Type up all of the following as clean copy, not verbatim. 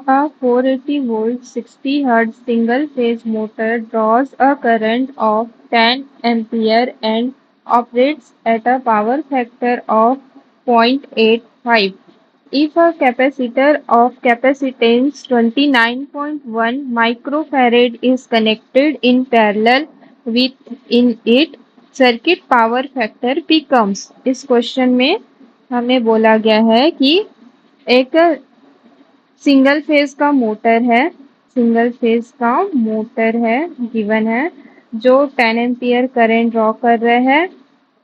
A 480-volt 60 Hz single-phase motor draws a current of 10 ampere and operates at a power factor of 0.85. If a capacitor of capacitance 29.1 microfarad is connected in parallel with in it, circuit power factor becomes। इस question में हमें बोला गया है कि एक single phase का motor है, सिंगल फेज का मोटर है गिवन है जो 10 एम्पियर करंट ड्रॉ कर रहा है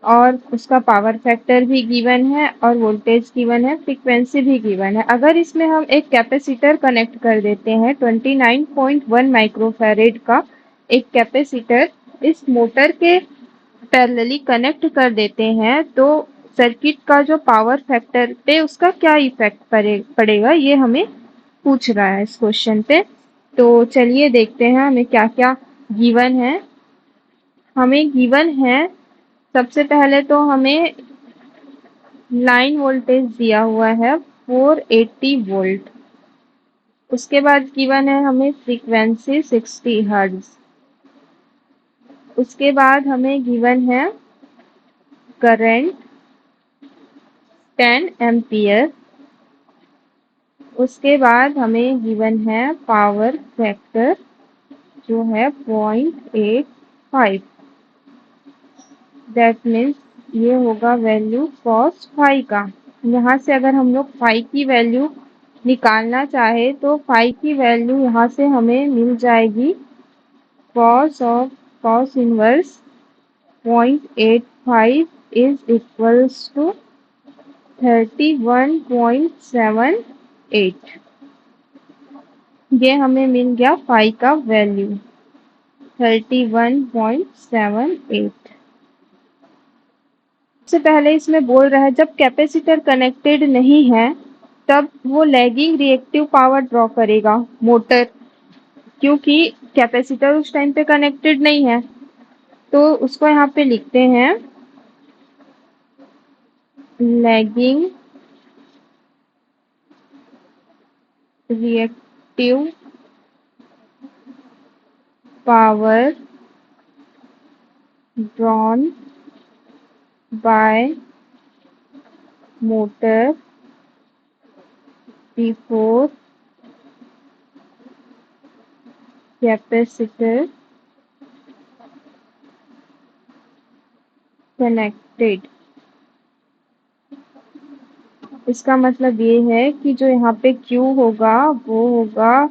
और उसका पावर फैक्टर भी गिवन है और वोल्टेज गिवन है, फ्रीक्वेंसी भी गिवन है। अगर इसमें हम एक कैपेसिटर कनेक्ट कर देते हैं 29.1 माइक्रोफैरेड का एक कैपेसिटर इस मोटर के पैरेलली कनेक्ट कर देते हैं तो सर्किट का जो पावर फैक्टर पे उसका क्या इफेक्ट पड़ेगा ये हमें पूछ रहा है इस क्वेश्चन पे। तो चलिए देखते हैं हमें क्या क्या गिवन है। हमें गिवन है सबसे पहले तो हमें लाइन वोल्टेज दिया हुआ है 480 वोल्ट। उसके बाद गिवन है हमें फ्रीक्वेंसी 60 हर्ट्ज। उसके बाद हमें गिवन है करंट 10 एम्पियर। उसके बाद हमें गिवन है पावर फैक्टर जो है 0.85। दैट मीन्स ये होगा वैल्यू cos फाई का। यहाँ से अगर हम लोग फाई की वैल्यू निकालना चाहे तो फाई की वैल्यू यहाँ से हमें मिल जाएगी cos inverse 0.85 is equals to 31.78। ये हमें मिल गया फाई का वैल्यू 31.78। सबसे पहले इसमें बोल रहा है जब कैपेसिटर कनेक्टेड नहीं है तब वो लैगिंग रिएक्टिव पावर ड्रॉ करेगा मोटर, क्योंकि कैपेसिटर उस टाइम पे कनेक्टेड नहीं है। तो उसको यहाँ पे लिखते हैं lagging reactive power drawn by motor before capacitor connected। इसका मतलब ये है कि जो यहाँ पे Q होगा वो होगा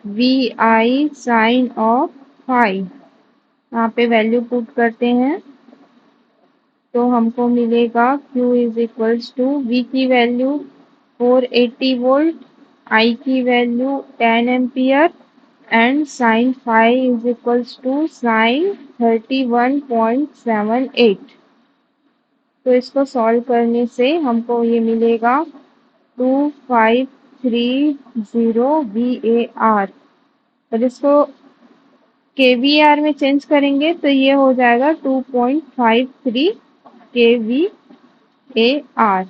VI साइन ऑफ फाई। यहाँ पे वैल्यू पुट करते हैं तो हमको मिलेगा Q is equals to V की वैल्यू 480 वोल्ट, I की value 10 ampere and sine phi is equals to sine 31.78। तो इसको सॉल्व करने से हमको ये मिलेगा 2530 VAR और इसको kVAR में चेंज करेंगे तो ये हो जाएगा 2.53 kVAR।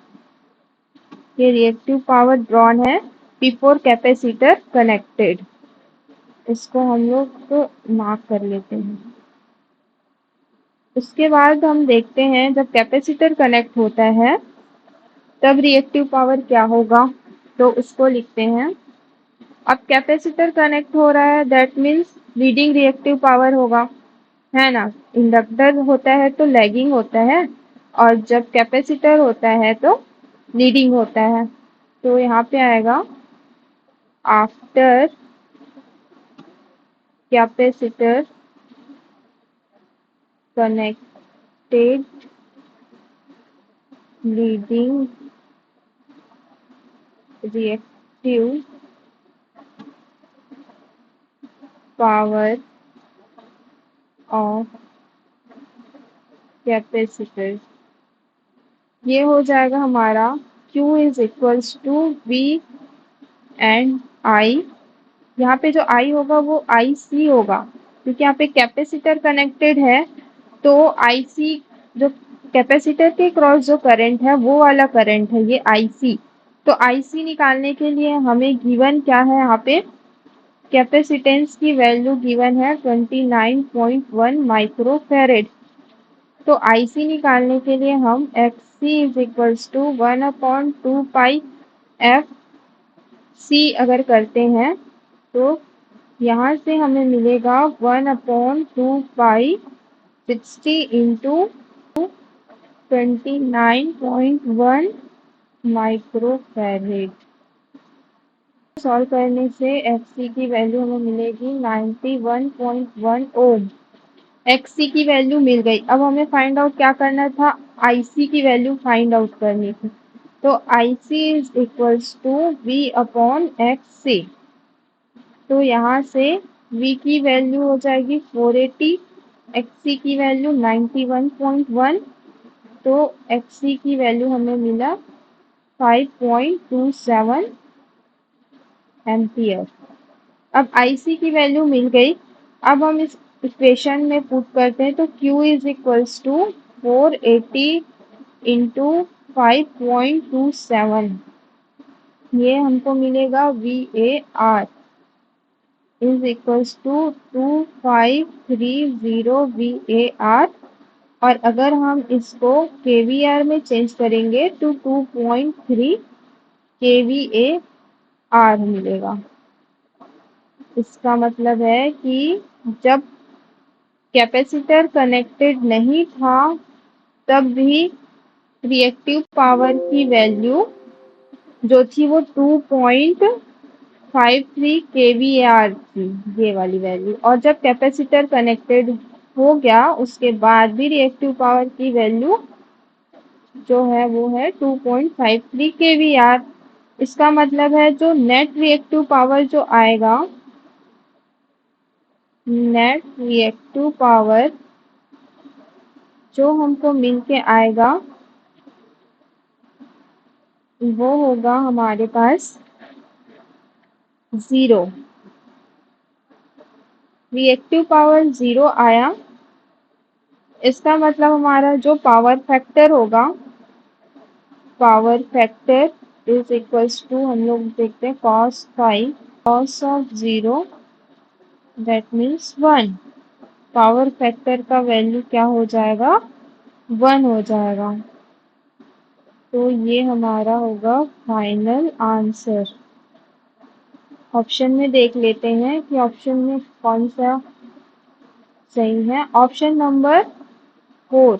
ये रिएक्टिव पावर ड्रॉन है बिफोर कैपेसिटर कनेक्टेड। इसको हम लोग मार्क कर लेते हैं। उसके बाद हम देखते हैं जब कैपेसिटर कनेक्ट होता है तब रिएक्टिव पावर क्या होगा, तो उसको लिखते हैं। अब कैपेसिटर कनेक्ट हो रहा है that means leading reactive power होगा, है ना। इंडक्टर होता है तो लैगिंग होता है और जब कैपेसिटर होता है तो लीडिंग होता है। तो यहाँ पे आएगा after capacitor connected leading reactive power of capacitor. ये हो जाएगा हमारा Q is equals to V and I। यहाँ पे जो I होगा वो IC होगा क्योंकि यहाँ पे कैपेसिटर कनेक्टेड है तो IC जो कैपेसिटर के क्रॉस जो करंट है वो वाला करंट है ये IC। तो आईसी निकालने के लिए हमें गिवन क्या है यहाँ पे, कैपेसिटेंस की वैल्यू गिवन है 29.1 माइक्रोफेरेड। तो आईसी निकालने के लिए हम X C is equals to 1/2 pi F C अगर करते हैं तो यहाँ से हमें मिलेगा 1/2 पाई 60 इंटू 29.1 माइक्रोफैरेड। सॉल्व करने से एफसी की वैल्यू हमें मिलेगी 91.1 ओम। एक्ससी की वैल्यू मिल गई। अब हमें फाइंड आउट क्या करना था, आईसी की वैल्यू फाइंड आउट करनी थी। तो IC is equals to V upon X C. तो यहाँ से v की वैल्यू हो जाएगी 480, xc की वैल्यू 91.1, तो xc की वैल्यू हमें मिला 5.27 एम्पियर। अब IC की वैल्यू मिल गई। अब हम इस इक्वेशन में पुट करते हैं तो Q is equals to 480 into 5.27, ये हमको मिलेगा VAR is equals to 2530 VAR। और अगर हम इसको kVAR में चेंज करेंगे तो 2.3 kVAR मिलेगा। इसका मतलब है कि जब कैपेसिटर कनेक्टेड नहीं था तब भी रिएक्टिव पावर की वैल्यू जो थी वो 2.53 kVAR थी, ये वाली वैल्यू। और जब कैपेसिटर कनेक्टेड हो गया उसके बाद भी रिएक्टिव पावर की वैल्यू जो है वो है 2.53 kVAR। इसका मतलब है जो नेट रिएक्टिव पावर जो आएगा, नेट रिएक्टिव पावर जो हमको मिल के आएगा वो होगा हमारे पास 0। रिएक्टिव पावर 0 आया, इसका मतलब हमारा जो पावर फैक्टर होगा, power factor is equals to, हम लोग देखते हैं cos five, cos of 0 that means 1। Power factor का वैल्यू क्या हो जाएगा, 1 हो जाएगा। तो ये हमारा होगा फाइनल आंसर। ऑप्शन में देख लेते हैं कि ऑप्शन में कौन सा सही है। Option number 4